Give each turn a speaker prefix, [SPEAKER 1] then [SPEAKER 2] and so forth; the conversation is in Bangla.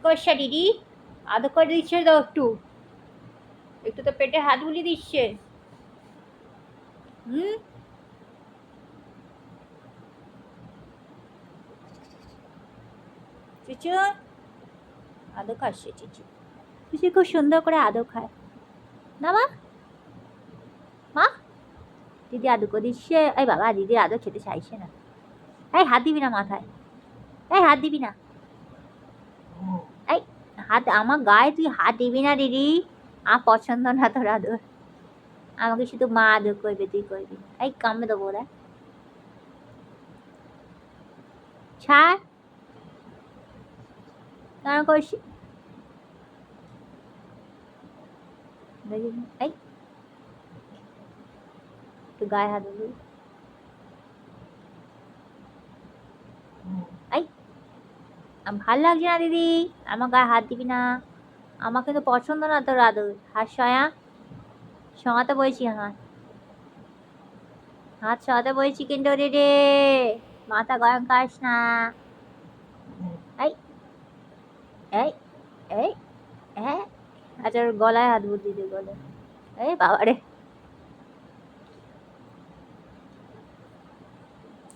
[SPEAKER 1] করছে দিদি? আদর করে দিচ্ছে তো একটু, একটু তো পেটে হাত বুলিয়ে দিচ্ছে। হুম, চুচু আদর খাচ্ছে চুচু। চুচু খুব সুন্দর করে আদর খায় না মা? মা, দিদি আদর করে দিচ্ছে। এই বাবা, দিদি আদর খেতে চাইছে না। এই হাত দিবি না মাথায়, এই হাত দিবি না, এই হাত আমার গায়ে তুই হাত দিবি না দিদি। আমার পছন্দ না তোর আদর। আমাকে শুধু মা আদর করবে, তুই করবি না। এই কামড়ে দেবো ওরা। ছাড়, কেন করছি? দেখি, এই একটু গায়ে হাত দিবি। এই ভাল লাগছে না দিদি, আমার গায়ে হাত দিবি না। আমার কিন্তু পছন্দ না তোর আদর। হাত সয়া, সরাতে বলছি হাত, হাত সরাতে বলছি কিন্তু দিদি। মাথা গরম করিস না। এই এই এই হ্যাঁ, আচ্ছা ওর গলায় হাত বুলিয়ে দে, গলায়। এই বাবা রে।